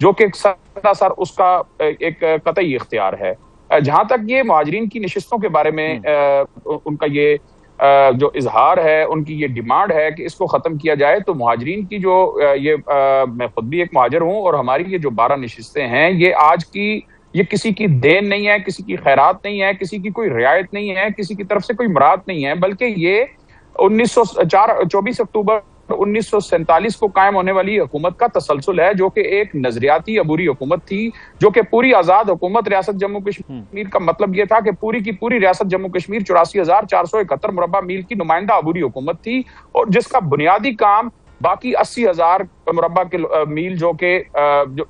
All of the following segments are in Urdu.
جو کہ سراسر اس کا ایک قطعی اختیار ہے. جہاں تک یہ مہاجرین کی نشستوں کے بارے میں ان کا یہ جو اظہار ہے، ان کی یہ ڈیمانڈ ہے کہ اس کو ختم کیا جائے، تو مہاجرین کی جو میں خود بھی ایک مہاجر ہوں، اور ہماری یہ جو 12 نشستیں ہیں، یہ کسی کی دین نہیں ہے، کسی کی خیرات نہیں ہے، کسی کی کوئی رعایت نہیں ہے، کسی کی طرف سے کوئی مراد نہیں ہے، بلکہ یہ 24 اکتوبر 1947 کو قائم ہونے والی حکومت کا تسلسل ہے، جو کہ ایک نظریاتی عبوری حکومت تھی، جو کہ پوری آزاد حکومت ریاست جموں کشمیر کا مطلب یہ تھا کہ پوری کی پوری ریاست جموں کشمیر 84,471 مربع میل کی نمائندہ عبوری حکومت تھی، اور جس کا بنیادی کام باقی 80,000 مربع میل جو کہ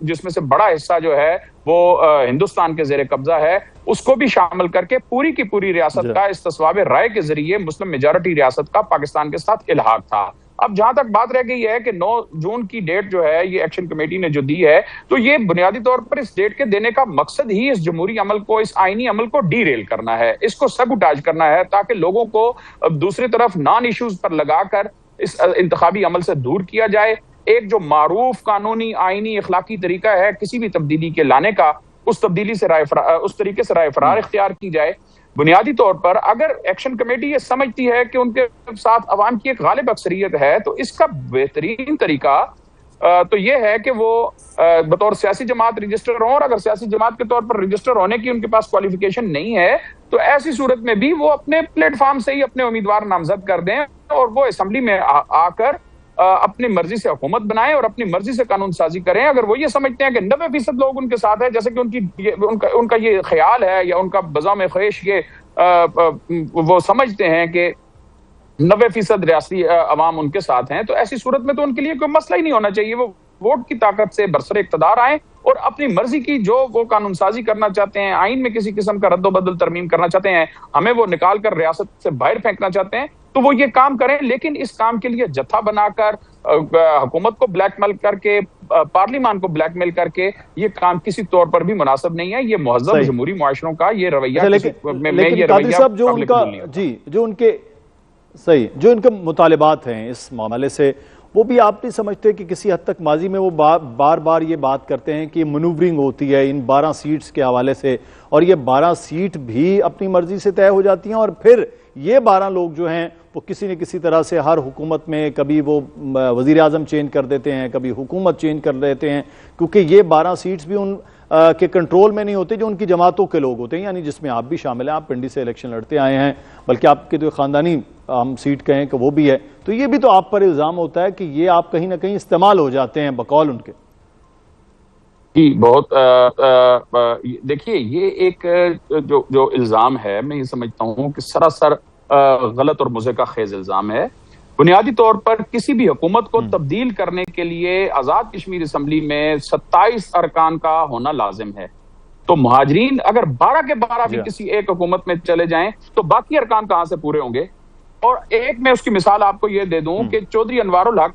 جس میں سے بڑا حصہ جو ہے وہ ہندوستان کے زیر قبضہ ہے، اس کو بھی شامل کر کے پوری کی پوری ریاست کا استصواب رائے کے ذریعے مسلم میجارٹی ریاست کا پاکستان کے ساتھ الحاق تھا. اب جہاں تک بات رہ گئی ہے کہ 9 جون کی ڈیٹ جو ہے یہ ایکشن کمیٹی نے جو دی ہے، تو یہ بنیادی طور پر اس ڈیٹ کے دینے کا مقصد ہی اس جمہوری عمل کو، اس آئینی عمل کو ڈی ریل کرنا ہے، اس کو سبوٹاج کرنا ہے، تاکہ لوگوں کو دوسری طرف نان ایشوز پر لگا کر اس انتخابی عمل سے دور کیا جائے. ایک جو معروف قانونی، آئینی، اخلاقی طریقہ ہے کسی بھی تبدیلی کے لانے کا، اس طریقے سے رائے فرار اختیار کی جائے. بنیادی طور پر اگر ایکشن کمیٹی یہ سمجھتی ہے کہ ان کے ساتھ عوام کی ایک غالب اکثریت ہے، تو اس کا بہترین طریقہ تو یہ ہے کہ وہ بطور سیاسی جماعت رجسٹر ہوں، اور اگر سیاسی جماعت کے طور پر رجسٹر ہونے کی ان کے پاس کوالیفیکیشن نہیں ہے، تو ایسی صورت میں بھی وہ اپنے پلیٹ فارم سے ہی اپنے امیدوار نامزد کر دیں، اور وہ اسمبلی میں آ کر اپنی مرضی سے حکومت بنائیں اور اپنی مرضی سے قانون سازی کریں. اگر وہ یہ سمجھتے ہیں کہ 90% لوگ ان کے ساتھ ہیں، جیسے کہ ان کا یہ خیال ہے یا ان کا بزم خواہش یہ وہ سمجھتے ہیں کہ 90% ریاستی عوام ان کے ساتھ ہیں، تو ایسی صورت میں تو ان کے لیے کوئی مسئلہ ہی نہیں ہونا چاہیے. وہ ووٹ کی طاقت سے برسر اقتدار آئیں اور اپنی مرضی کی جو وہ قانون سازی کرنا چاہتے ہیں، آئین میں کسی قسم کا رد و بدل ترمیم کرنا چاہتے ہیں، ہمیں وہ نکال کر ریاست سے باہر پھینکنا چاہتے ہیں، تو وہ یہ کام کریں. لیکن اس کام کے لیے جتھا بنا کر، حکومت کو بلیک میل کر کے، پارلیمان کو بلیک میل کر کے یہ کام کسی طور پر بھی مناسب نہیں ہے. یہ مہذب جمہوری معاشروں کا یہ رویہ، لیکن قادری صاحب جو ان کے مطالبات ہیں اس معاملے سے، وہ بھی آپ نہیں سمجھتے کہ کسی حد تک ماضی میں وہ بار بار یہ بات کرتے ہیں کہ منورنگ ہوتی ہے ان 12 سیٹس کے حوالے سے، اور یہ 12 سیٹ بھی اپنی مرضی سے طے ہو جاتی ہیں، اور پھر یہ 12 لوگ جو ہیں وہ کسی نہ کسی طرح سے ہر حکومت میں کبھی وہ وزیر اعظم چینج کر دیتے ہیں، کبھی حکومت چینج کر دیتے ہیں، کیونکہ یہ 12 سیٹس بھی ان کے کنٹرول میں نہیں ہوتے جو ان کی جماعتوں کے لوگ ہوتے ہیں، یعنی جس میں آپ بھی شامل ہیں. آپ پنڈی سے الیکشن لڑتے آئے ہیں، بلکہ آپ کے جو خاندانی ہم سیٹ کہیں کہ وہ بھی ہے، تو یہ بھی تو آپ پر الزام ہوتا ہے کہ یہ آپ کہیں نہ کہیں استعمال ہو جاتے ہیں بقول ان کے. جی بہت دیکھیے، یہ ایک جو الزام ہے، میں یہ سمجھتا ہوں کہ سراسر غلط اور مضحکہ خیز الزام ہے. بنیادی طور پر کسی بھی حکومت کو تبدیل کرنے کے لیے آزاد کشمیر اسمبلی میں 27 ارکان کا ہونا لازم ہے. تو مہاجرین اگر 12 کے 12 بھی کسی ایک حکومت میں چلے جائیں تو باقی ارکان کہاں سے پورے ہوں گے؟ اور ایک میں اس کی مثال آپ کو یہ دے دوں کہ چودھری انوار الحق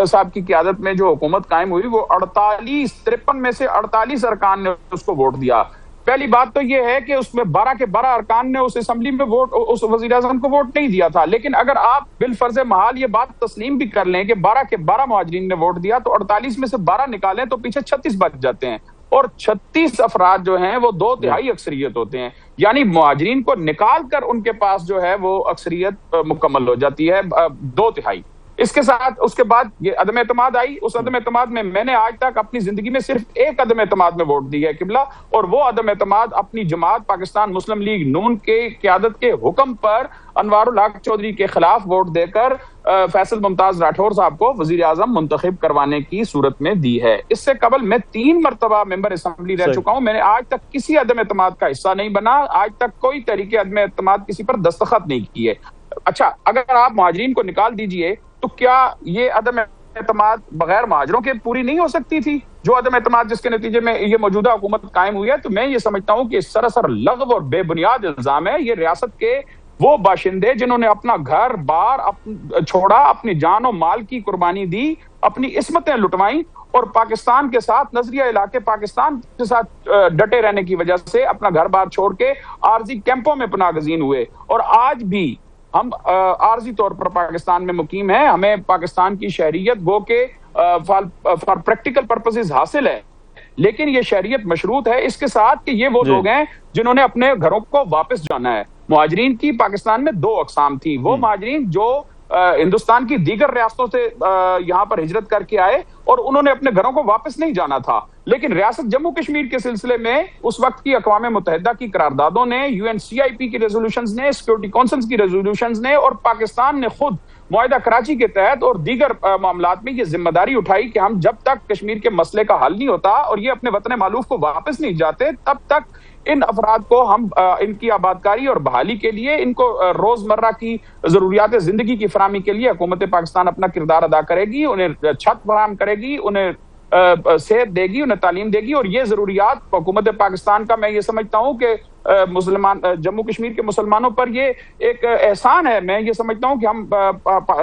صاحب کی قیادت میں جو حکومت قائم ہوئی، وہ 53 میں سے 48 ارکان نے اس کو ووٹ دیا. پہلی بات تو یہ ہے کہ اس میں 12 کے 12 ارکان نے اس اسمبلی میں ووٹ، اس وزیر اعظم کو ووٹ نہیں دیا تھا. لیکن اگر آپ بالفرض محال یہ بات تسلیم بھی کر لیں کہ 12 کے 12 مہاجرین نے ووٹ دیا، تو 48 میں سے 12 نکالیں تو پیچھے 36 بچ جاتے ہیں، اور 36 افراد جو ہیں وہ 2/3 اکثریت ہوتے ہیں. یعنی مہاجرین کو نکال کر ان کے پاس جو ہے وہ اکثریت مکمل ہو جاتی ہے 2/3. اس کے ساتھ اس کے بعد یہ عدم اعتماد آئی. اس عدم اعتماد میں نے آج تک اپنی زندگی میں صرف ایک عدم اعتماد میں ووٹ دی ہے قبلہ، اور وہ عدم اعتماد اپنی جماعت پاکستان مسلم لیگ نون کے قیادت کے حکم پر انوار الحق چودھری کے خلاف ووٹ دے کر فیصل ممتاز راٹھور صاحب کو وزیر اعظم منتخب کروانے کی صورت میں دی ہے. اس سے قبل میں 3 مرتبہ ممبر اسمبلی رہ چکا ہوں. میں نے آج تک کسی عدم اعتماد کا حصہ نہیں بنا، آج تک کوئی تحریک عدم اعتماد کسی پر دستخط نہیں کیے. اچھا، اگر آپ مہاجرین کو نکال دیجئے تو کیا یہ عدم اعتماد بغیر مہاجروں کے پوری نہیں ہو سکتی تھی؟ جو عدم اعتماد جس کے نتیجے میں یہ موجودہ حکومت قائم ہوئی ہے. تو میں یہ سمجھتا ہوں کہ سراسر لغو اور بے بنیاد الزام ہے. یہ ریاست کے وہ باشندے جنہوں نے اپنا گھر بار چھوڑا، اپنی جان و مال کی قربانی دی، اپنی عصمتیں لٹوائیں، اور پاکستان کے ساتھ، نظریہ علاقے پاکستان کے ساتھ ڈٹے رہنے کی وجہ سے اپنا گھر بار چھوڑ کے عارضی کیمپوں میں پناہ گزین ہوئے. اور آج بھی ہم عارضی طور پر پاکستان میں مقیم ہیں. ہمیں پاکستان کی شہریت گو کہ فار پریکٹیکل پرپسز حاصل ہے، لیکن یہ شہریت مشروط ہے اس کے ساتھ کہ یہ وہ لوگ ہیں جنہوں نے اپنے گھروں کو واپس جانا ہے. مہاجرین کی پاکستان میں 2 اقسام تھی. وہ مہاجرین جو ہندوستان کی دیگر ریاستوں سے یہاں پر ہجرت کر کے آئے اور انہوں نے اپنے گھروں کو واپس نہیں جانا تھا. لیکن ریاست جموں کشمیر کے سلسلے میں اس وقت کی اقوام متحدہ کی قراردادوں نے, UNCIP کی ریزولوشنز نے, سیکورٹی کونسلز کی ریزولوشنز نے اور پاکستان نے خود معاہدہ کراچی کے تحت اور دیگر معاملات میں یہ ذمہ داری اٹھائی کہ ہم جب تک کشمیر کے مسئلے کا حل نہیں ہوتا اور یہ اپنے وطن مألوف کو واپس نہیں جاتے تب تک ان افراد کو ہم ان کی آبادکاری اور بحالی کے لیے, ان کو روزمرہ کی ضروریات زندگی کی فراہمی کے لیے حکومت پاکستان اپنا کردار ادا کرے گی, انہیں چھت فراہم کرے گی, انہیں صحت دے گی, انہیں تعلیم دے گی. اور یہ ضروریات حکومت پاکستان کا, میں یہ سمجھتا ہوں کہ جموں کشمیر کے مسلمانوں پر یہ ایک احسان ہے. میں یہ سمجھتا ہوں کہ ہم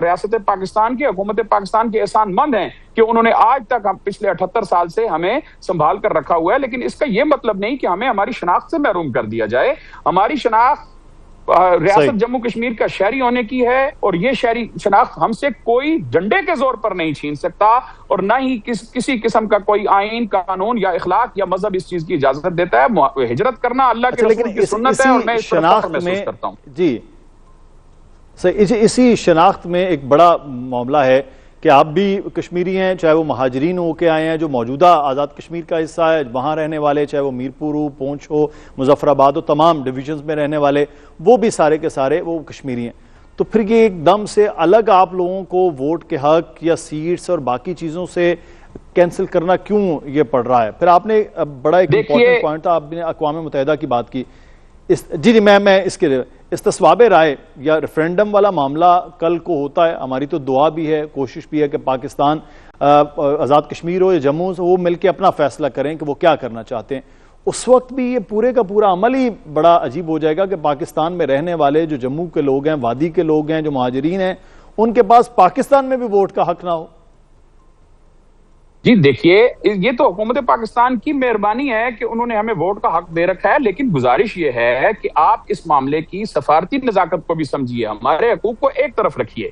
ریاست پاکستان کے, حکومت پاکستان کے احسان مند ہیں کہ انہوں نے آج تک ہم پچھلے 78 سال سے ہمیں سنبھال کر رکھا ہوا ہے. لیکن اس کا یہ مطلب نہیں کہ ہمیں ہماری شناخت سے محروم کر دیا جائے. ہماری شناخت ریاست جموں کشمیر کا شہری ہونے کی ہے اور یہ شہری شناخت ہم سے کوئی ڈنڈے کے زور پر نہیں چھین سکتا اور نہ ہی کسی قسم کا کوئی آئین, قانون یا اخلاق یا مذہب اس چیز کی اجازت دیتا ہے. ہجرت کرنا اللہ کے رسول کی سنت ہے اور میں اس پر فخر محسوس کرتا ہوں. جی اسی شناخت میں ایک بڑا معاملہ ہے کہ آپ بھی کشمیری ہیں, چاہے وہ مہاجرین ہو کے آئے ہیں جو موجودہ آزاد کشمیر کا حصہ ہے, وہاں رہنے والے, چاہے وہ میرپور ہو, پونچھ ہو, مظفر آباد ہو, تمام ڈویژنز میں رہنے والے, وہ بھی سارے کے سارے وہ کشمیری ہیں. تو پھر یہ ایک دم سے الگ آپ لوگوں کو ووٹ کے حق یا سیٹس اور باقی چیزوں سے کینسل کرنا کیوں یہ پڑ رہا ہے؟ پھر آپ نے بڑا ایک امپورٹنٹ پوائنٹ تھا, آپ نے اقوام متحدہ کی بات کی. جی میں اس کے استصواب رائے یا ریفرینڈم والا معاملہ کل کو ہوتا ہے. ہماری تو دعا بھی ہے, کوشش بھی ہے کہ پاکستان آزاد کشمیر ہو یا جموں سے وہ مل کے اپنا فیصلہ کریں کہ وہ کیا کرنا چاہتے ہیں. اس وقت بھی یہ پورے کا پورا عمل ہی بڑا عجیب ہو جائے گا کہ پاکستان میں رہنے والے جو جموں کے لوگ ہیں, وادی کے لوگ ہیں, جو مہاجرین ہیں, ان کے پاس پاکستان میں بھی ووٹ کا حق نہ ہو. جی دیکھیے, یہ تو حکومت پاکستان کی مہربانی ہے کہ انہوں نے ہمیں ووٹ کا حق دے رکھا ہے. لیکن گزارش یہ ہے کہ آپ اس معاملے کی سفارتی نزاکت کو بھی سمجھیے, ہمارے حقوق کو ایک طرف رکھیے.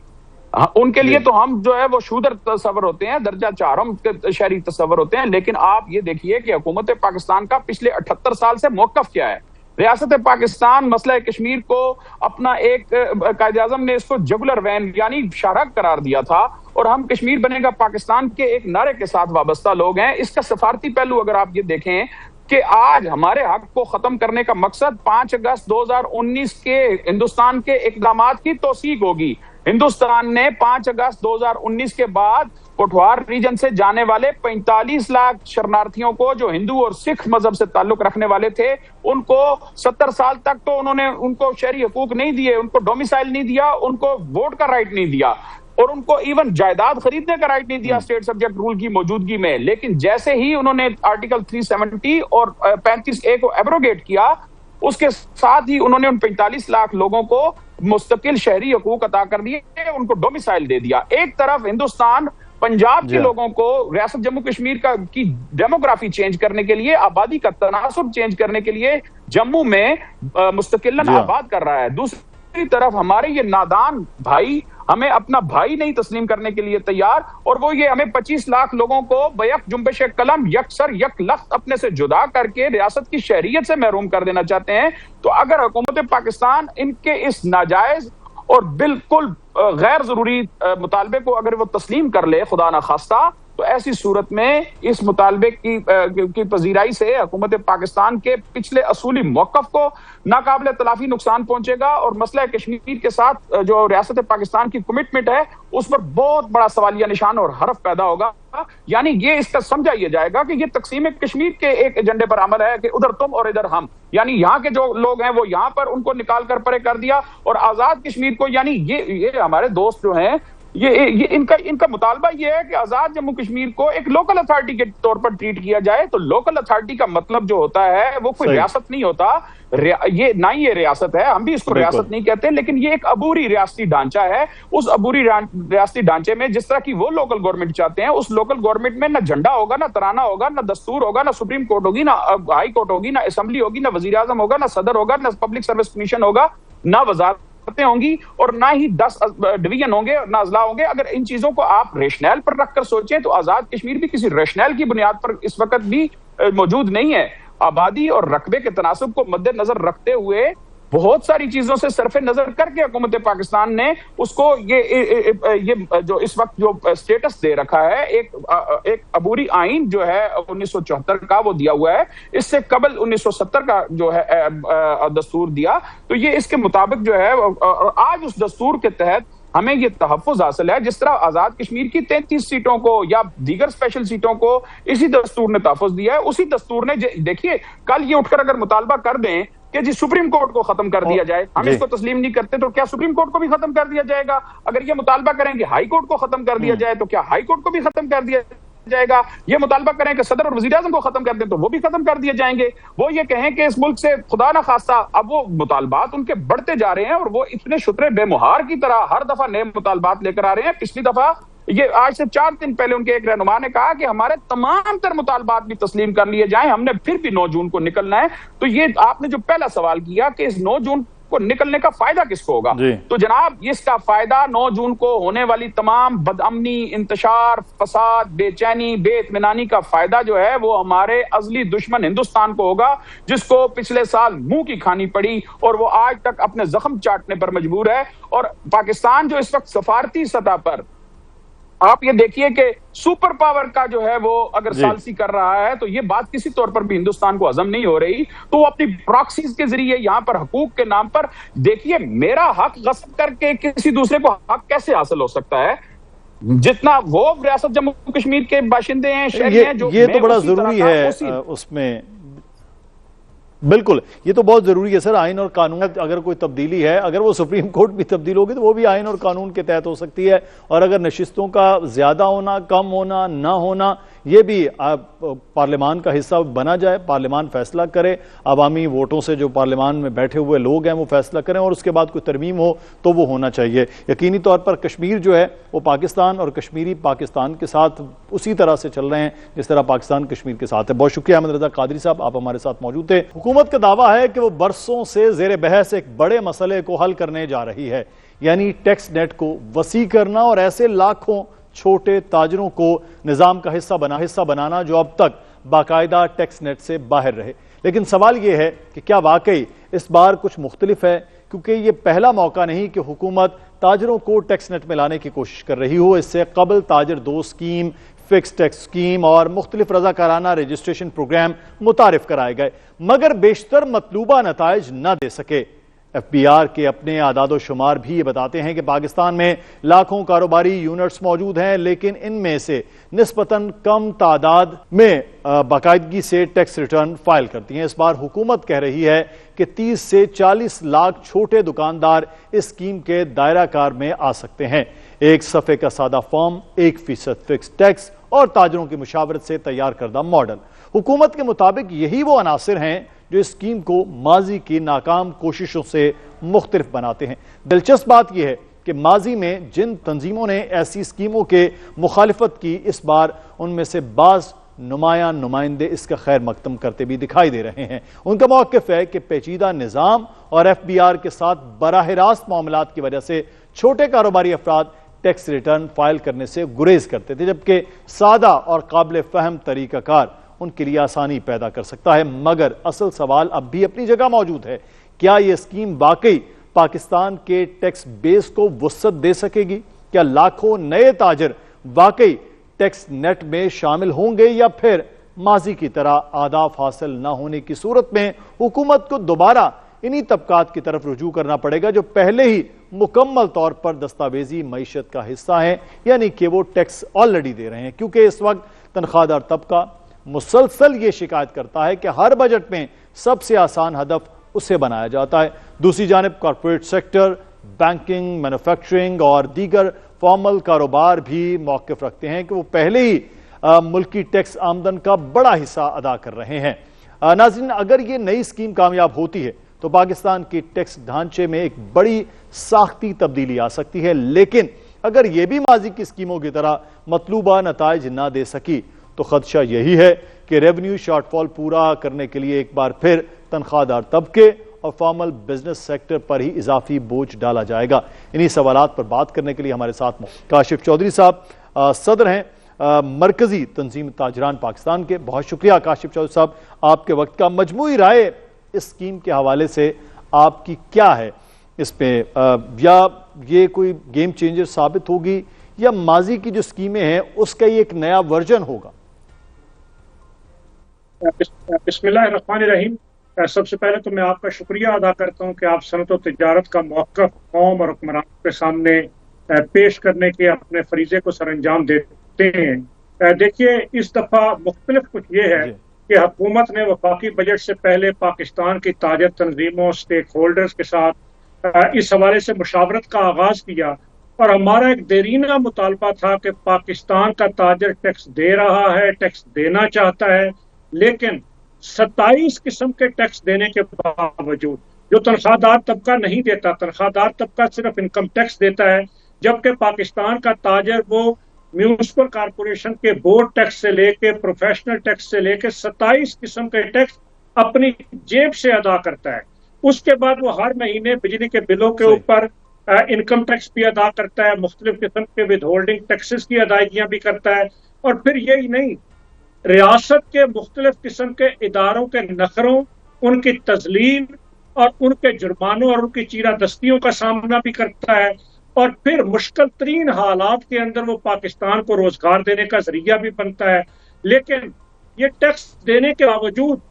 ان کے لیے تو ہم جو ہے وہ شودر تصور ہوتے ہیں, درجہ 4 شہری تصور ہوتے ہیں. لیکن آپ یہ دیکھیے کہ حکومت پاکستان کا پچھلے 78 سال سے موقف کیا ہے. ریاست پاکستان مسئلہ کشمیر کو اپنا ایک قائد اعظم نے اس کو جگولر وین یعنی شاہراہ قرار دیا تھا اور ہم کشمیر بنے گا پاکستان کے ایک نعرے کے ساتھ وابستہ لوگ ہیں. اس کا سفارتی پہلو اگر آپ یہ دیکھیں کہ آج ہمارے حق کو ختم کرنے کا مقصد 5 اگست 2019 کے ہندوستان کے اقدامات کی توثیق ہوگی. ہندوستان نے 5 اگست 2019 کے بعد کوٹھوار ریجن سے جانے والے 45 لاکھ شرنارتھیوں کو جو ہندو اور سکھ مذہب سے تعلق رکھنے والے تھے, ان کو 70 سال تک تو انہوں نے ان کو شہری حقوق نہیں دیے, ان کو ڈومیسائل نہیں دیا, ان کو ووٹ کا رائٹ نہیں دیا اور ان کو ایون جائیداد خریدنے کا رائٹ نہیں دیا اسٹیٹ سبجیکٹ رول کی موجودگی میں. لیکن جیسے ہی انہوں نے آرٹیکل 370 اور 35A کو ایبروگیٹ کیا, اس کے ساتھ ہی انہوں نے ان 45 لاکھ لوگوں کو مستقل شہری حقوق عطا کر دیے, ان کو ڈومیسائل دے دیا. ایک طرف ہندوستان پنجاب کے لوگوں کو ریاست جموں کشمیر کی ڈیموگرافی چینج کرنے کے لیے, آبادی کا تناسب چینج کرنے کے لیے جموں میں مستقلاً آباد کر رہا ہے. دوسری طرف ہمارے یہ نادان بھائی ہمیں اپنا بھائی نہیں تسلیم کرنے کے لیے تیار, اور وہ یہ ہمیں 25 لاکھ لوگوں کو بیک جنبش قلم یک سر یک لخت اپنے سے جدا کر کے ریاست کی شہریت سے محروم کر دینا چاہتے ہیں. تو اگر حکومت پاکستان ان کے اس ناجائز اور بالکل غیر ضروری مطالبے کو اگر وہ تسلیم کر لے خدا نخواستہ, تو ایسی صورت میں اس مطالبے کی پذیرائی سے حکومت پاکستان کے پچھلے اصولی موقف کو ناقابل تلافی نقصان پہنچے گا اور مسئلہ کشمیر کے ساتھ جو ریاست پاکستان کی کمٹمنٹ ہے اس پر بہت بڑا سوالیہ نشان اور حرف پیدا ہوگا. یعنی یہ اس کا سمجھا یہ جائے گا کہ یہ تقسیم کشمیر کے ایک ایجنڈے پر عمل ہے کہ ادھر تم اور ادھر ہم, یعنی یہاں کے جو لوگ ہیں وہ یہاں پر ان کو نکال کر پرے کر دیا, اور آزاد کشمیر کو یعنی یہ ہمارے دوست جو ہیں یہ ان کا مطالبہ یہ ہے کہ آزاد جموں کشمیر کو ایک لوکل اتھارٹی کے طور پر ٹریٹ کیا جائے. تو لوکل اتھارٹی کا مطلب جو ہوتا ہے وہ کوئی ریاست نہیں ہوتا, یہ نہ ہی یہ ریاست ہے, ہم بھی اس کو ریاست نہیں کہتے, لیکن یہ ایک عبوری ریاستی ڈھانچہ ہے. اس عبوری ریاستی ڈھانچے میں جس طرح کی وہ لوکل گورنمنٹ چاہتے ہیں, اس لوکل گورنمنٹ میں نہ جھنڈا ہوگا, نہ ترانہ ہوگا, نہ دستور ہوگا, نہ سپریم کورٹ ہوگی, نہ ہائی کورٹ ہوگی, نہ اسمبلی ہوگی, نہ وزیر اعظم ہوگا, نہ صدر ہوگا, نہ پبلک سروس کمیشن ہوگا, نہ وزارت عدالتیں ہوں گی اور نہ ہی 10 ڈویژن ہوں گے، نہ اضلاع ہوں گے۔ اگر ان چیزوں کو آپ ریشنل پر رکھ کر سوچیں تو آزاد کشمیر بھی کسی ریشنل کی بنیاد پر اس وقت بھی موجود نہیں ہے۔ آبادی اور رقبے کے تناسب کو مد نظر رکھتے ہوئے بہت ساری چیزوں سے صرف نظر کر کے حکومت پاکستان نے اس کو یہ جو اس وقت جو سٹیٹس دے رکھا ہے، ایک عبوری آئین جو ہے 1974 کا وہ دیا ہوا ہے، اس سے قبل 1970 کا جو ہے دستور دیا، تو یہ اس کے مطابق جو ہے آج اس دستور کے تحت ہمیں یہ تحفظ حاصل ہے۔ جس طرح آزاد کشمیر کی 33 سیٹوں کو یا دیگر اسپیشل سیٹوں کو اسی دستور نے تحفظ دیا ہے، اسی دستور نے دیکھیے کل یہ اٹھ کر اگر مطالبہ کر دیں کہ جی سپریم کورٹ کو ختم کر دیا جائے، ہم اس کو تسلیم نہیں کرتے، تو کیا سپریم کورٹ کو بھی ختم کر دیا جائے گا؟ اگر یہ مطالبہ کریں کہ ہائی کورٹ کو ختم کر دیا جائے تو کیا ہائی کورٹ کو بھی ختم کر دیا جائے گا؟ یہ مطالبہ کریں کہ صدر اور وزیر اعظم کو ختم کر دیں تو وہ بھی ختم کر دیے جائیں گے۔ وہ یہ کہیں کہ اس ملک سے خدا نہ خواستہ اب وہ مطالبات ان کے بڑھتے جا رہے ہیں اور وہ اتنے شترے بے مہار کی طرح ہر دفعہ نئے مطالبات لے کر آ رہے ہیں۔ پچھلی دفعہ یہ آج سے 4 دن پہلے ان کے ایک رہنما نے کہا کہ ہمارے تمام تر مطالبات بھی تسلیم کر لیے جائیں، ہم نے پھر بھی 9 جون کو نکلنا ہے۔ تو یہ آپ نے جو پہلا سوال کیا کہ اس 9 جون کو نکلنے کا فائدہ کس کو ہوگا، تو جناب اس کا فائدہ 9 جون کو ہونے والی تمام بدامنی، انتشار، فساد، بے چینی، بے اطمینانی کا فائدہ جو ہے وہ ہمارے ازلی دشمن ہندوستان کو ہوگا، جس کو پچھلے سال منہ کی کھانی پڑی اور وہ آج تک اپنے زخم چاٹنے پر مجبور ہے۔ اور پاکستان جو اس وقت سفارتی سطح پر آپ یہ دیکھیے کہ سپر پاور کا جو ہے وہ اگر سالسی کر رہا ہے تو یہ بات کسی طور پر بھی ہندوستان کو ہضم نہیں ہو رہی، تو وہ اپنی پراکسیز کے ذریعے یہاں پر حقوق کے نام پر دیکھیے میرا حق غصب کر کے کسی دوسرے کو حق کیسے حاصل ہو سکتا ہے؟ جتنا وہ ریاست جموں کشمیر کے باشندے ہیں، شہری ہیں، جو یہ تو بڑا ضروری ہے اس میں، بالکل یہ تو بہت ضروری ہے سر۔ آئین اور قانون اگر کوئی تبدیلی ہے، اگر وہ سپریم کورٹ بھی تبدیل ہوگی تو وہ بھی آئین اور قانون کے تحت ہو سکتی ہے، اور اگر نشستوں کا زیادہ ہونا، کم ہونا، نہ ہونا، یہ بھی پارلیمان کا حصہ بنا جائے، پارلیمان فیصلہ کرے، عوامی ووٹوں سے جو پارلیمان میں بیٹھے ہوئے لوگ ہیں وہ فیصلہ کریں، اور اس کے بعد کوئی ترمیم ہو تو وہ ہونا چاہیے۔ یقینی طور پر کشمیر جو ہے وہ پاکستان اور کشمیری پاکستان کے ساتھ اسی طرح سے چل رہے ہیں جس طرح پاکستان کشمیر کے ساتھ ہے۔ بہت شکریہ احمد رضا قادری صاحب، آپ ہمارے ساتھ موجود تھے۔ حکومت کا دعویٰ ہے کہ وہ برسوں سے زیر بحث ایک بڑے مسئلے کو حل کرنے جا رہی ہے، یعنی ٹیکس نیٹ کو وسیع کرنا اور ایسے لاکھوں چھوٹے تاجروں کو نظام کا حصہ بنانا جو اب تک باقاعدہ ٹیکس نیٹ سے باہر رہے۔ لیکن سوال یہ ہے کہ کیا واقعی اس بار کچھ مختلف ہے، کیونکہ یہ پہلا موقع نہیں کہ حکومت تاجروں کو ٹیکس نیٹ میں لانے کی کوشش کر رہی ہو۔ اس سے قبل تاجر 2 اسکیم، فکس ٹیکس اسکیم اور مختلف رضاکارانہ رجسٹریشن پروگرام متعارف کرائے گئے، مگر بیشتر مطلوبہ نتائج نہ دے سکے۔ ایف بی آر کے اپنے اعداد و شمار بھی یہ بتاتے ہیں کہ پاکستان میں لاکھوں کاروباری یونٹس موجود ہیں، لیکن ان میں سے نسبتاً کم تعداد میں باقاعدگی سے ٹیکس ریٹرن فائل کرتی ہیں۔ اس بار حکومت کہہ رہی ہے کہ 30 سے 40 لاکھ چھوٹے دکاندار اس اسکیم کے دائرہ کار میں آ سکتے ہیں۔ ایک صفحے کا سادہ فارم، 1% فکس ٹیکس اور تاجروں کی مشاورت سے تیار کردہ ماڈل۔ حکومت کے مطابق یہی وہ عناصر ہیں جو اس اسکیم کو ماضی کی ناکام کوششوں سے مختلف بناتے ہیں۔ دلچسپ بات یہ ہے کہ ماضی میں جن تنظیموں نے ایسی اسکیموں کے مخالفت کی، اس بار ان میں سے بعض نمائندے اس کا خیر مقدم کرتے بھی دکھائی دے رہے ہیں۔ ان کا موقف ہے کہ پیچیدہ نظام اور ایف بی آر کے ساتھ براہ راست معاملات کی وجہ سے چھوٹے کاروباری افراد ٹیکس ریٹرن فائل کرنے سے گریز کرتے تھے، جبکہ سادہ اور قابل فہم طریقہ کار ان کے لیے آسانی پیدا کر سکتا ہے۔ مگر اصل سوال اب بھی اپنی جگہ موجود ہے، کیا یہ اسکیم واقعی پاکستان کے ٹیکس بیس کو وسعت دے سکے گی؟ کیا لاکھوں نئے تاجر واقعی ٹیکس نیٹ میں شامل ہوں گے، یا پھر ماضی کی طرح اہداف حاصل نہ ہونے کی صورت میں حکومت کو دوبارہ انہی طبقات کی طرف رجوع کرنا پڑے گا جو پہلے ہی مکمل طور پر دستاویزی معیشت کا حصہ ہیں، یعنی کہ وہ ٹیکس آلریڈی دے رہے ہیں؟ کیونکہ اس وقت تنخواہ دار طبقہ مسلسل یہ شکایت کرتا ہے کہ ہر بجٹ میں سب سے آسان ہدف اسے بنایا جاتا ہے۔ دوسری جانب کارپوریٹ سیکٹر، بینکنگ، مینوفیکچرنگ اور دیگر فارمل کاروبار بھی موقف رکھتے ہیں کہ وہ پہلے ہی ملکی ٹیکس آمدن کا بڑا حصہ ادا کر رہے ہیں۔ ناظرین، اگر یہ نئی اسکیم کامیاب ہوتی ہے تو پاکستان کی ٹیکس ڈھانچے میں ایک بڑی ساختی تبدیلی آ سکتی ہے، لیکن اگر یہ بھی ماضی کی اسکیموں کی طرح مطلوبہ نتائج نہ دے سکی تو خدشہ یہی ہے کہ ریونیو شارٹ فال پورا کرنے کے لیے ایک بار پھر تنخواہ دار طبقے اور فارمل بزنس سیکٹر پر ہی اضافی بوجھ ڈالا جائے گا؟ انہی سوالات پر بات کرنے کے لیے ہمارے ساتھ کاشف چودھری صاحب صدر ہیں مرکزی تنظیم تاجران پاکستان کے. بہت شکریہ کاشف چودھری صاحب آپ کے وقت کا. مجموعی رائے اس اسکیم کے حوالے سے آپ کی کیا ہے اس پہ؟ یا یہ کوئی گیم چینجر ثابت ہوگی یا ماضی کی جو اسکیمیں ہیں اس کا یہ ایک نیا ورژن ہوگا؟ بسم اللہ الرحمن الرحیم. سب سے پہلے تو میں آپ کا شکریہ ادا کرتا ہوں کہ آپ صنعت و تجارت کا موقف قوم اور حکمرانوں کے سامنے پیش کرنے کے اپنے فریضے کو سر انجام دیتے ہیں. دیکھیے اس دفعہ مختلف کچھ یہ ہے کہ حکومت نے وفاقی بجٹ سے پہلے پاکستان کی تاجر تنظیموں اسٹیک ہولڈرز کے ساتھ اس حوالے سے مشاورت کا آغاز کیا اور ہمارا ایک دیرینہ مطالبہ تھا کہ پاکستان کا تاجر ٹیکس دے رہا ہے، ٹیکس دینا چاہتا ہے، لیکن 27 قسم کے ٹیکس دینے کے باوجود جو تنخواہ دار طبقہ نہیں دیتا، تنخواہ دار طبقہ صرف انکم ٹیکس دیتا ہے، جبکہ پاکستان کا تاجر وہ میونسپل کارپوریشن کے بورڈ ٹیکس سے لے کے پروفیشنل ٹیکس سے لے کے 27 قسم کے ٹیکس اپنی جیب سے ادا کرتا ہے. اس کے بعد وہ ہر مہینے بجلی کے بلوں کے اوپر انکم ٹیکس بھی ادا کرتا ہے، مختلف قسم کے ود ہولڈنگ ٹیکسز کی ادائیگیاں بھی کرتا ہے. اور پھر یہی نہیں، ریاست کے مختلف قسم کے اداروں کے نخروں، ان کی تذلیل اور ان کے جرمانوں اور ان کی چیرہ دستیوں کا سامنا بھی کرتا ہے. اور پھر مشکل ترین حالات کے اندر وہ پاکستان کو روزگار دینے کا ذریعہ بھی بنتا ہے. لیکن یہ ٹیکس دینے کے باوجود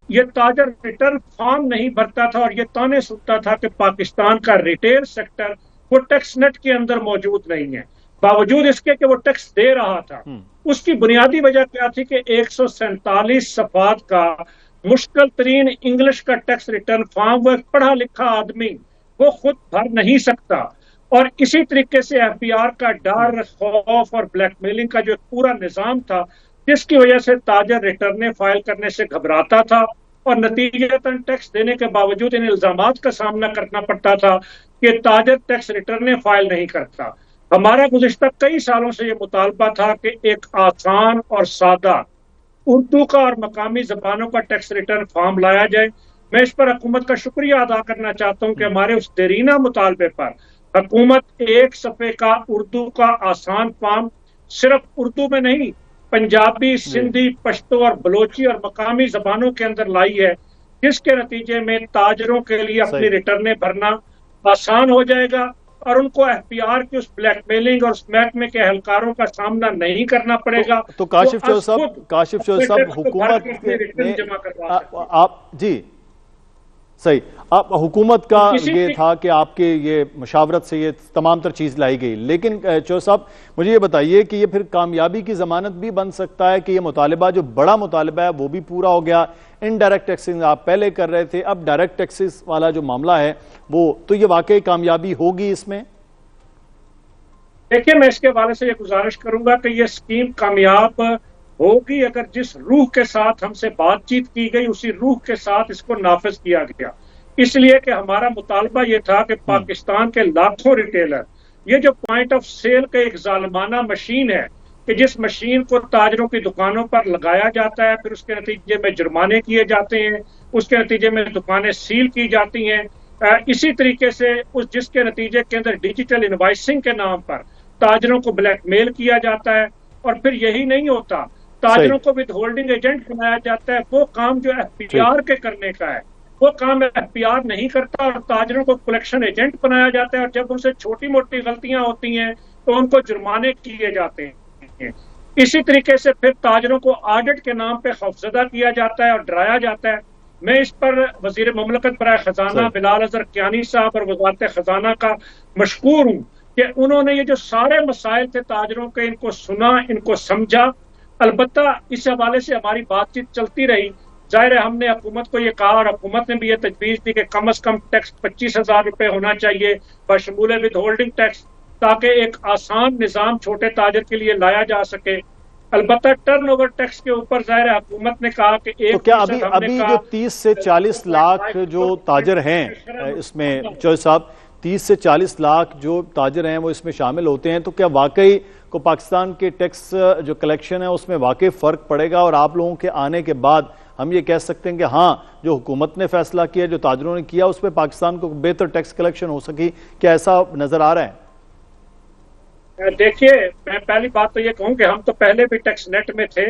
یہ تاجر ریٹرن فارم نہیں بھرتا تھا اور یہ تانے سنتا تھا کہ پاکستان کا ریٹیل سیکٹر وہ ٹیکس نیٹ کے اندر موجود نہیں ہے، باوجود اس کے کہ وہ ٹیکس دے رہا تھا. اس کی بنیادی وجہ کیا تھی کہ 147 صفحات کا مشکل ترین انگلش کا ٹیکس ریٹرن فارم وہ ایک پڑھا لکھا آدمی وہ خود بھر نہیں سکتا. اور اسی طریقے سے ایف بی آر کا ڈر، خوف اور بلیک میلنگ کا جو پورا نظام تھا، جس کی وجہ سے تاجر ریٹرنیں فائل کرنے سے گھبراتا تھا اور نتیجتاً ٹیکس دینے کے باوجود ان الزامات کا سامنا کرنا پڑتا تھا کہ تاجر ٹیکس ریٹرنیں فائل نہیں کرتا. ہمارا گزشتہ کئی سالوں سے یہ مطالبہ تھا کہ ایک آسان اور سادہ اردو کا اور مقامی زبانوں کا ٹیکس ریٹرن فارم لایا جائے. میں اس پر حکومت کا شکریہ ادا کرنا چاہتا ہوں کہ ہمارے اس دیرینہ مطالبے پر حکومت ایک صفحے کا اردو کا آسان فارم صرف اردو میں نہیں، پنجابی، سندھی، پشتو اور بلوچی اور مقامی زبانوں کے اندر لائی ہے، جس کے نتیجے میں تاجروں کے لیے اپنی ریٹرنیں بھرنا آسان ہو جائے گا اور ان کو ایف پی آر کی اس بلیک میلنگ اور اس محکمے کے اہلکاروں کا سامنا نہیں کرنا پڑے گا. تو کاشف چودھری صاحب حکومت نے آپ جی صحیح آپ حکومت کا یہ تھا کہ آپ کے یہ مشاورت سے یہ تمام تر چیز لائی گئی، لیکن چودھری صاحب مجھے یہ بتائیے کہ یہ پھر کامیابی کی ضمانت بھی بن سکتا ہے کہ یہ مطالبہ جو بڑا مطالبہ ہے وہ بھی پورا ہو گیا؟ انڈائریکٹ ٹیکسز آپ پہلے کر رہے تھے، اب ڈائریکٹ ٹیکسز والا جو معاملہ ہے وہ تو یہ واقعی کامیابی ہوگی اس میں؟ دیکھیے میں اس کے حوالے سے یہ گزارش کروں گا کہ یہ اسکیم کامیاب ہوگی اگر جس روح کے ساتھ ہم سے بات چیت کی گئی اسی روح کے ساتھ اس کو نافذ کیا گیا. اس لیے کہ ہمارا مطالبہ یہ تھا کہ پاکستان کے لاکھوں ریٹیلر، یہ جو پوائنٹ آف سیل کا ایک ظالمانہ مشین ہے کہ جس مشین کو تاجروں کی دکانوں پر لگایا جاتا ہے، پھر اس کے نتیجے میں جرمانے کیے جاتے ہیں، اس کے نتیجے میں دکانیں سیل کی جاتی ہیں. اسی طریقے سے جس کے نتیجے کے اندر ڈیجیٹل انوائسنگ کے نام پر تاجروں کو بلیک میل کیا جاتا ہے. اور پھر یہی نہیں ہوتا، تاجروں کو ود ہولڈنگ ایجنٹ بنایا جاتا ہے. وہ کام جو ایف پی آر کے کرنے کا ہے وہ کام ایف پی آر نہیں کرتا اور تاجروں کو کلیکشن ایجنٹ بنایا جاتا ہے، اور جب ان سے چھوٹی موٹی غلطیاں ہوتی ہیں تو ان کو جرمانے کیے جاتے ہیں. اسی طریقے سے پھر تاجروں کو آڈٹ کے نام پہ خوفزدہ کیا جاتا ہے اور ڈرایا جاتا ہے. میں اس پر وزیر مملکت برائے خزانہ بلال اظہر کیانی صاحب اور وزارت خزانہ کا مشکور ہوں کہ انہوں نے یہ جو سارے مسائل تھے تاجروں کے، ان کو سنا، ان کو سمجھا. البتہ اس حوالے سے ہماری بات چیت چلتی رہی. ظاہر ہے ہم نے حکومت کو یہ کہا اور حکومت نے بھی یہ تجویز دی کہ کم از کم ٹیکس 25,000 روپے ہونا چاہیے بشمول ود ہولڈنگ ٹیکس، تاکہ ایک آسان نظام چھوٹے تاجر کے لیے لایا جا سکے. البتہ ٹرن اوور ٹیکس کے اوپر ظاہر حکومت نے کہا کہ تو کیا ابھی جو 30 سے 40 لاکھ جو تاجر ہیں اس میں چودھری صاحب 30 سے 40 لاکھ جو تاجر ہیں وہ اس میں شامل ہوتے ہیں، تو کیا واقعی کو پاکستان کے ٹیکس جو کلیکشن ہے اس میں واقعی فرق پڑے گا اور آپ لوگوں کے آنے کے بعد ہم یہ کہہ سکتے ہیں کہ ہاں جو حکومت نے فیصلہ کیا، جو تاجروں نے کیا، اس پہ پاکستان کو بہتر ٹیکس کلیکشن ہو سکی؟ کیا ایسا نظر آ رہا ہے؟ دیکھیے، میں پہلی بات تو یہ کہوں کہ ہم تو پہلے بھی ٹیکس نیٹ میں تھے،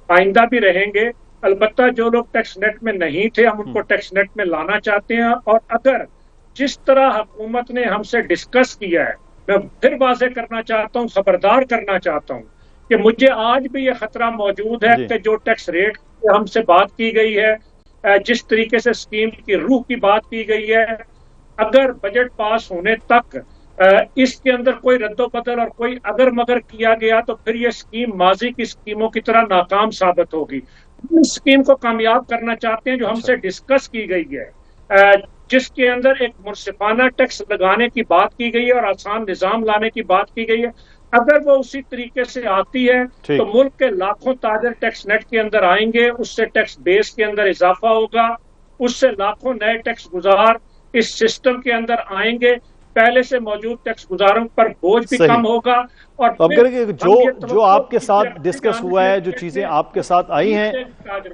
آئندہ بھی رہیں گے۔ البتہ جو لوگ ٹیکس نیٹ میں نہیں تھے، ہم ان کو ٹیکس نیٹ میں لانا چاہتے ہیں، اور اگر جس طرح حکومت نے ہم سے ڈسکس کیا ہے، میں پھر واضح کرنا چاہتا ہوں، خبردار کرنا چاہتا ہوں کہ مجھے آج بھی یہ خطرہ موجود ہے کہ جو ٹیکس ریٹ ہم سے بات کی گئی ہے، جس طریقے سے اسکیم کی روح کی بات کی گئی ہے، اگر بجٹ پاس ہونے تک اس کے اندر کوئی رد و بدل اور کوئی اگر مگر کیا گیا تو پھر یہ اسکیم ماضی کی اسکیموں کی طرح ناکام ثابت ہوگی۔ اس اسکیم کو کامیاب کرنا چاہتے ہیں جو ہم سے ڈسکس کی گئی ہے، جس کے اندر ایک منصفانہ ٹیکس لگانے کی بات کی گئی ہے اور آسان نظام لانے کی بات کی گئی ہے۔ اگر وہ اسی طریقے سے آتی ہے تو ملک کے لاکھوں تاجر ٹیکس نیٹ کے اندر آئیں گے، اس سے ٹیکس بیس کے اندر اضافہ ہوگا، اس سے لاکھوں نئے ٹیکس گزار اس سسٹم کے اندر آئیں گے، پہلے سے موجود ٹیکس گزاروں پر بوجھ بھی کم ہوگا۔ اور جو آپ کے ساتھ ڈسکس ہوا ہے، جو چیزیں آپ کے ساتھ آئی ہیں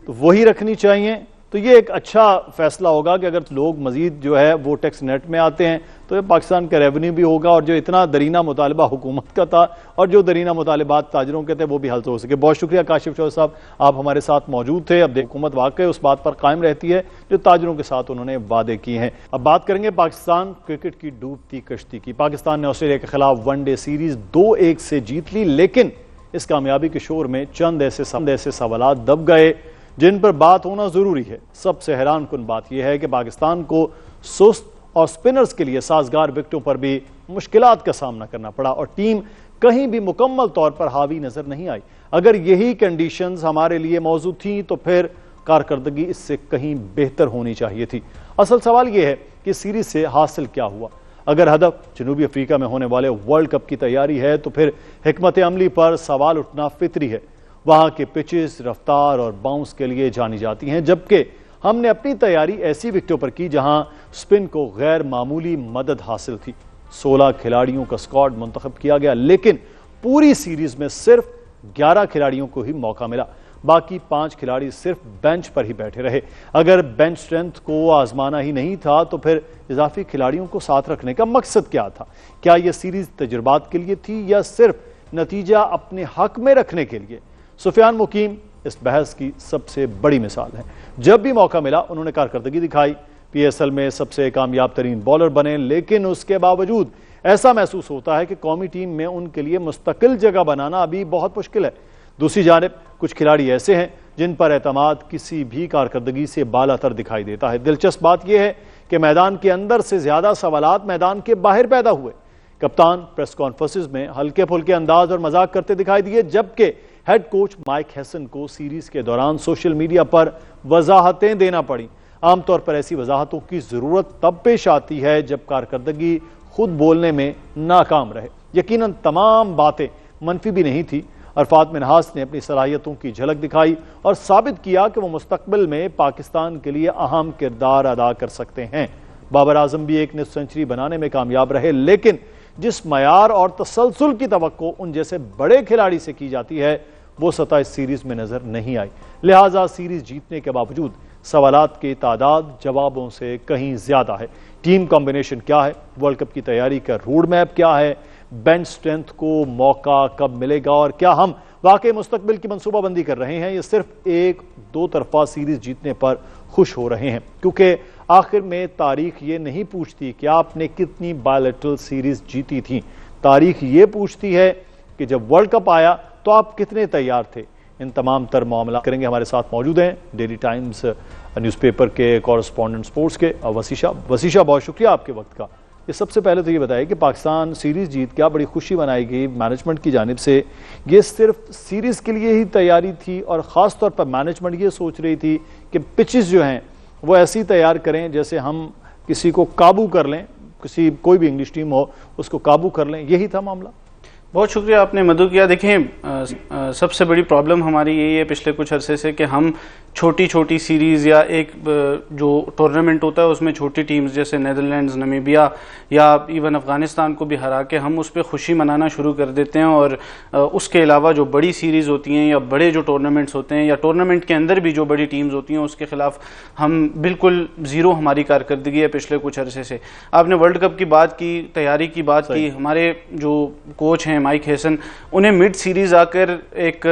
تو وہی رکھنی چاہیے، تو یہ ایک اچھا فیصلہ ہوگا کہ اگر لوگ مزید جو ہے وہ ٹیکس نیٹ میں آتے ہیں تو یہ پاکستان کا ریونیو بھی ہوگا، اور جو اتنا درینہ مطالبہ حکومت کا تھا اور جو درینہ مطالبات تاجروں کے تھے وہ بھی حل ہو سکے۔ بہت شکریہ کاشف چودھری صاحب، آپ ہمارے ساتھ موجود تھے۔ اب حکومت واقعی اس بات پر قائم رہتی ہے جو تاجروں کے ساتھ انہوں نے وعدے کیے ہیں۔ اب بات کریں گے پاکستان کرکٹ کی ڈوبتی کشتی کی۔ پاکستان نے آسٹریلیا کے خلاف ون ڈے سیریز 2-1 سے جیت لی، لیکن اس کامیابی کے شور میں چند ایسے سوالات دب گئے جن پر بات ہونا ضروری ہے۔ سب سے حیران کن بات یہ ہے کہ پاکستان کو سست اور سپنرز کے لیے سازگار وکٹوں پر بھی مشکلات کا سامنا کرنا پڑا، اور ٹیم کہیں بھی مکمل طور پر حاوی نظر نہیں آئی۔ اگر یہی کنڈیشنز ہمارے لیے موجود تھیں تو پھر کارکردگی اس سے کہیں بہتر ہونی چاہیے تھی۔ اصل سوال یہ ہے کہ سیریز سے حاصل کیا ہوا؟ اگر ہدف جنوبی افریقہ میں ہونے والے ورلڈ کپ کی تیاری ہے تو پھر حکمت عملی پر سوال اٹھنا فطری ہے۔ وہاں کے پچز رفتار اور باؤنس کے لیے جانی جاتی ہیں، جبکہ ہم نے اپنی تیاری ایسی وکٹوں پر کی جہاں سپن کو غیر معمولی مدد حاصل تھی۔ 16 کھلاڑیوں کا اسکواڈ منتخب کیا گیا، لیکن پوری سیریز میں صرف 11 کھلاڑیوں کو ہی موقع ملا، باقی 5 کھلاڑی صرف بینچ پر ہی بیٹھے رہے۔ اگر بینچ اسٹرینتھ کو آزمانا ہی نہیں تھا تو پھر اضافی کھلاڑیوں کو ساتھ رکھنے کا مقصد کیا تھا؟ کیا یہ سیریز تجربات کے لیے تھی یا صرف نتیجہ اپنے حق میں رکھنے کے لیے؟ سفیان مقیم اس بحث کی سب سے بڑی مثال ہے۔ جب بھی موقع ملا انہوں نے کارکردگی دکھائی، پی ایس ایل میں سب سے کامیاب ترین بولر بنے، لیکن اس کے باوجود ایسا محسوس ہوتا ہے کہ قومی ٹیم میں ان کے لیے مستقل جگہ بنانا ابھی بہت مشکل ہے۔ دوسری جانب کچھ کھلاڑی ایسے ہیں جن پر اعتماد کسی بھی کارکردگی سے بالا تر دکھائی دیتا ہے۔ دلچسپ بات یہ ہے کہ میدان کے اندر سے زیادہ سوالات میدان کے باہر پیدا ہوئے۔ کپتان پریس کانفرنسز میں ہلکے پھلکے انداز اور مذاق کرتے دکھائی دیے، جبکہ ہیڈ کوچ مائک ہیسن کو سیریز کے دوران سوشل میڈیا پر وضاحتیں دینا پڑیں۔ عام طور پر ایسی وضاحتوں کی ضرورت تب پیش آتی ہے جب کارکردگی خود بولنے میں ناکام رہے۔ یقیناً تمام باتیں منفی بھی نہیں تھی۔ عرفات منہاس نے اپنی صلاحیتوں کی جھلک دکھائی اور ثابت کیا کہ وہ مستقبل میں پاکستان کے لیے اہم کردار ادا کر سکتے ہیں۔ بابر اعظم بھی ایک نصف سنچری بنانے میں کامیاب رہے، لیکن جس معیار اور تسلسل کی توقع ان جیسے بڑے کھلاڑی سے کی جاتی ہے وہ سطح اس سیریز میں نظر نہیں آئی۔ لہٰذا سیریز جیتنے کے باوجود سوالات کی تعداد جوابوں سے کہیں زیادہ ہے۔ ٹیم کمبینیشن کیا ہے؟ ورلڈ کپ کی تیاری کا روڈ میپ کیا ہے؟ بینچ سٹرینتھ کو موقع کب ملے گا؟ اور کیا ہم واقعی مستقبل کی منصوبہ بندی کر رہے ہیں؟ یہ صرف ایک دو طرفہ سیریز جیتنے پر خوش ہو رہے ہیں، کیونکہ آخر میں تاریخ یہ نہیں پوچھتی کہ آپ نے کتنی بائیلیٹرل سیریز جیتی تھیں۔ تاریخ یہ پوچھتی ہے کہ جب ورلڈ کپ آیا تو آپ کتنے تیار تھے۔ ان تمام تر معاملات کریں گے۔ ہمارے ساتھ موجود ہیں ڈیلی ٹائمز نیوز پیپر کے کورسپونڈنٹ سپورٹس کے وسیشہ، بہت شکریہ آپ کے وقت کا۔ یہ سب سے پہلے تو یہ بتائیں کہ پاکستان سیریز جیت کیا بڑی خوشی منائی گئی مینجمنٹ کی جانب سے، یہ صرف سیریز کے لیے ہی تیاری تھی اور خاص طور پر مینجمنٹ یہ سوچ رہی تھی کہ پچز جو ہیں وہ ایسی تیار کریں جیسے ہم کسی کو قابو کر لیں، کوئی بھی انگلش ٹیم ہو اس کو قابو کر لیں، یہی تھا معاملہ؟ بہت شکریہ آپ نے مدعو کیا۔ دیکھیں سب سے بڑی پرابلم ہماری یہی ہے پچھلے کچھ عرصے سے کہ ہم چھوٹی چھوٹی سیریز یا ایک جو ٹورنامنٹ ہوتا ہے اس میں چھوٹی ٹیمز جیسے نیدرلینڈز، نمیبیا یا ایون افغانستان کو بھی ہرا کے ہم اس پہ خوشی منانا شروع کر دیتے ہیں، اور اس کے علاوہ جو بڑی سیریز ہوتی ہیں یا بڑے جو ٹورنامنٹس ہوتے ہیں یا ٹورنامنٹ کے اندر بھی جو بڑی ٹیمز ہوتی ہیں اس کے خلاف ہم بالکل زیرو ہماری کارکردگی ہے پچھلے کچھ عرصے سے۔ آپ نے ورلڈ کپ کی بات کی، تیاری کی بات کی، ہمارے جو کوچ ہیں مائک ہیسن، انہیں مڈ سیریز آ کر ایک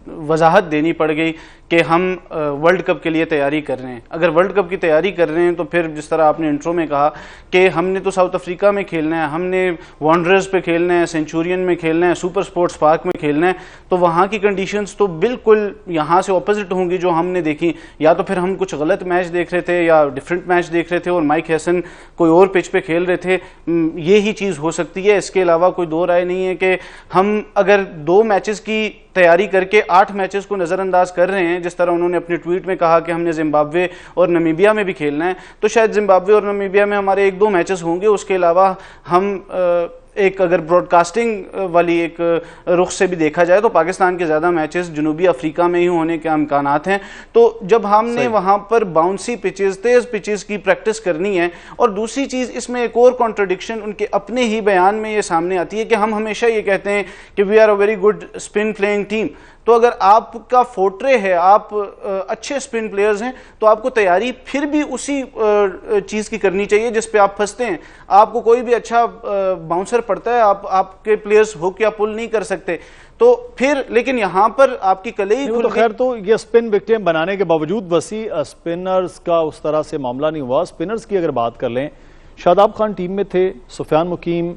وضاحت دینی پڑ گئی کہ ہم ورلڈ کپ کے لیے تیاری کر رہے ہیں۔ اگر ورلڈ کپ کی تیاری کر رہے ہیں تو پھر جس طرح آپ نے انٹرو میں کہا کہ ہم نے تو ساؤتھ افریقہ میں کھیلنا ہے، ہم نے وانڈررز پہ کھیلنا ہے، سینچورین میں کھیلنا ہے، سپر سپورٹس پارک میں کھیلنا ہے، تو وہاں کی کنڈیشنز تو بالکل یہاں سے اپوزٹ ہوں گی جو ہم نے دیکھی، یا تو پھر ہم کچھ غلط میچ دیکھ رہے تھے یا ڈفرینٹ میچ دیکھ رہے تھے اور مائک ہیسن کوئی اور پچ پہ کھیل رہے تھے، یہی چیز ہو سکتی ہے۔ اس کے علاوہ کوئی دو رائے نہیں ہے کہ ہم اگر 2 میچز کی تیاری کر کے 8 میچز کو نظر انداز کر رہے ہیں، جس طرح انہوں نے اپنے ٹویٹ میں کہا کہ ہم نے زمبابوے اور نمیبیا میں بھی کھیلنا ہے، تو شاید زمبابوے اور نمیبیا میں ہمارے 1-2 میچز ہوں گے، اس کے علاوہ ہم ایک اگر براڈ کاسٹنگ والی ایک رخ سے بھی دیکھا جائے تو پاکستان کے زیادہ میچز جنوبی افریقہ میں ہی ہونے کے امکانات ہیں۔ تو جب ہم نے وہاں پر باؤنسی پچز، تیز پچز کی پریکٹس کرنی ہے، اور دوسری چیز اس میں ایک اور کانٹرڈکشن ان کے اپنے ہی بیان میں یہ سامنے آتی ہے کہ ہم ہمیشہ یہ کہتے ہیں کہ we are a very good spin playing team, تو اگر آپ کا فورٹرے ہے، آپ اچھے اسپن پلیئرز ہیں، تو آپ کو تیاری پھر بھی اسی چیز کی کرنی چاہیے جس پہ آپ پھنستے ہیں۔ آپ کو کوئی بھی اچھا باؤنسر پڑتا ہے، آپ کے پلیئرز ہک یا پل نہیں کر سکتے، تو پھر لیکن یہاں پر آپ کی کلئی تو خیر تو یہ اسپن وکٹیں بنانے کے باوجود وسیع اسپنرز کا اس طرح سے معاملہ نہیں ہوا۔ اسپنرز کی اگر بات کر لیں، شاداب خان ٹیم میں تھے، سفیان مقیم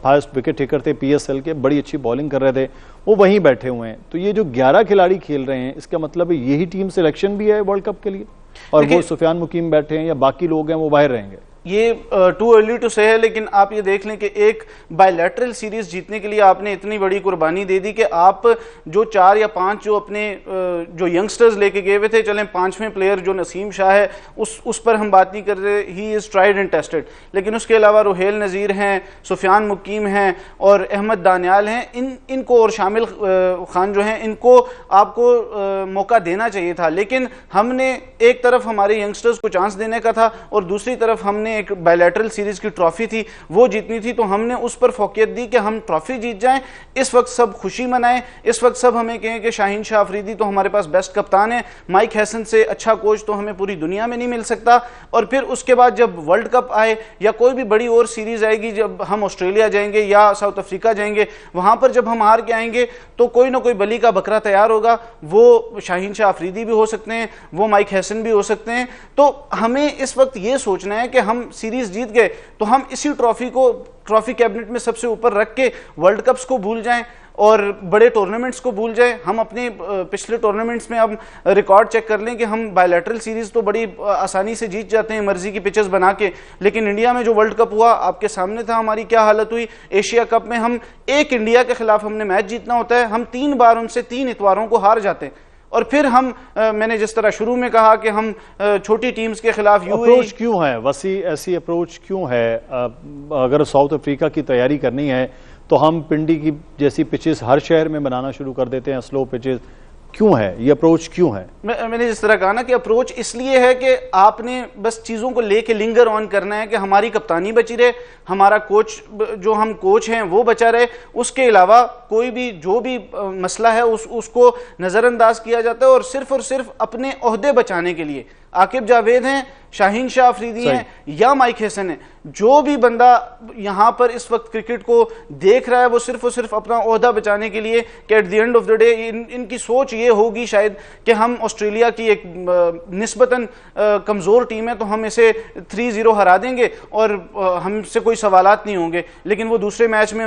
ہائیسٹ وکٹ ٹیکر تھے پی ایس ایل کے، بڑی اچھی بولنگ کر رہے تھے، وہ وہیں بیٹھے ہوئے ہیں۔ تو یہ جو 11 کھلاڑی کھیل رہے ہیں، اس کا مطلب ہے یہی ٹیم سلیکشن بھی ہے ورلڈ کپ کے لیے، اور وہ سفیان مقیم بیٹھے ہیں یا باقی لوگ ہیں وہ باہر رہیں گے؟ یہ ٹو ارلی ٹو سے ہے، لیکن آپ یہ دیکھ لیں کہ ایک بائی لیٹرل سیریز جیتنے کے لیے آپ نے اتنی بڑی قربانی دے دی کہ آپ جو 4 یا 5 جو اپنے جو ینگسٹرز لے کے گئے ہوئے تھے، چلیں 5ویں پلیئر جو نسیم شاہ ہے اس پر ہم بات نہیں کر رہے، ہی از ٹرائیڈ اینڈ ٹیسٹڈ، لیکن اس کے علاوہ روہیل نذیر ہیں، سفیان مقیم ہیں اور احمد دانیال ہیں، ان کو اور شامل خان جو ہیں، ان کو آپ کو موقع دینا چاہیے تھا، لیکن ہم نے ایک طرف ہمارے ینگسٹرز کو چانس دینے کا تھا اور دوسری طرف ہم نے ایک بائیلیٹرل سیریز کی ٹرافی تھی وہ جیتنی تھی، تو ہم نے اس پر فوقیت دی کہ ہم ٹرافی جیت جائیں، اس وقت سب خوشی منائیں، اس وقت سب ہمیں کہیں کہ شاہین شاہ افریدی تو ہمارے پاس بیسٹ کپتان ہے، مائک ہیسن سے اچھا کوچ تو ہمیں پوری دنیا میں نہیں مل سکتا، اور پھر اس کے بعد جب ورلڈ کپ آئے یا کوئی بھی بڑی اور سیریز آئے گی، جب ہم آسٹریلیا جائیں گے یا ساؤتھ افریقہ جائیں گے، وہاں پر جب ہم ہار کے آئیں گے تو کوئی نہ کوئی بلی کا بکرا تیار ہوگا، وہ شاہین شاہ افریدی بھی ہو سکتے ہیں، وہ مائک ہیسن بھی ہو سکتے ہیں، تو ہمیں اس وقت یہ سوچنا ہے کہ ہم سیریز جیت گئے تو ہم اسی ٹرافی کیبنٹ میں سب سے اوپر رکھ کے ورلڈ کپس کو بھول جائیں اور بڑے ٹورنامنٹس کو بھول جائیں۔ ہم اپنے پچھلے ٹورنامنٹس میں اب ریکارڈ چیک کر لیں کہ ہم بائیلیٹرل سیریز تو بڑی آسانی سے جیت جاتے ہیں مرضی کی پچز بنا کے، لیکن انڈیا میں جو ورلڈ کپ ہوا آپ کے سامنے تھا ہماری کیا حالت ہوئی۔ ایشیا کپ میں ہم ایک انڈیا کے خلاف ہم نے میچ جیتنا ہوتا ہے، ہم 3 بار ان سے 3 اتواروں کو ہار جاتے ہیں، اور پھر ہم میں نے جس طرح شروع میں کہا کہ ہم چھوٹی ٹیمز کے خلاف اپروچ کیوں ہے وسیع، ایسی اپروچ کیوں ہے؟ اگر ساؤتھ افریقہ کی تیاری کرنی ہے تو ہم پنڈی کی جیسی پچز ہر شہر میں بنانا شروع کر دیتے ہیں، سلو پچز کیوں ہے؟ یہ اپروچ کیوں ہے؟ میں نے جس طرح کہا نا کہ اپروچ اس لیے ہے کہ آپ نے بس چیزوں کو لے کے لنگر آن کرنا ہے کہ ہماری کپتانی بچی رہے، ہمارا کوچ جو ہم کوچ ہیں وہ بچا رہے، اس کے علاوہ کوئی بھی جو بھی مسئلہ ہے اس کو نظر انداز کیا جاتا ہے، اور صرف اپنے عہدے بچانے کے لیے عاقب جاوید ہیں، شاہین شاہ افریدی ہیں یا مائک ہیسن ہیں، جو بھی بندہ یہاں پر اس وقت کرکٹ کو دیکھ رہا ہے وہ صرف اپنا عہدہ بچانے کے لیے کہ at the end of the day ان کی سوچ یہ ہوگی شاید کہ ہم آسٹریلیا کی ایک نسبتاً کمزور ٹیم ہے تو ہم اسے 3-0 ہرا دیں گے اور ہم سے کوئی سوالات نہیں ہوں گے، لیکن وہ دوسرے میچ میں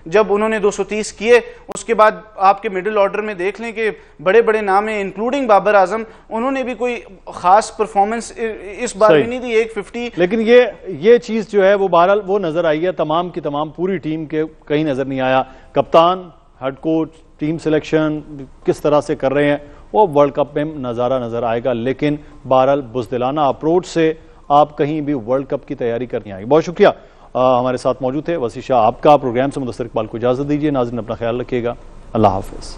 جب انہوں نے 230 کیے اس کے بعد آپ کے مڈل آرڈر میں دیکھ لیں کہ بڑے بڑے نام ہیں انکلوڈنگ بابر اعظم، انہوں نے بھی کوئی خاص پرفارمنس اس بار بھی نہیں دی، 150۔ لیکن یہ چیز جو ہے وہ بہرحال وہ نظر آئی ہے تمام کی تمام پوری ٹیم کے کہیں نظر نہیں آیا، کپتان، ہیڈ کوچ، ٹیم سلیکشن کس طرح سے کر رہے ہیں وہ ورلڈ کپ میں نظر آئے گا، لیکن بہرحال بزدلانہ اپروچ سے آپ کہیں بھی ورلڈ کپ کی تیاری کرنی آئے گی۔ بہت شکریہ ہمارے ساتھ موجود تھے وسیع شاہ، آپ کا پروگرام سے مدثر اقبال کو اجازت دیجیے۔ ناظرین اپنا خیال رکھیے گا، اللہ حافظ۔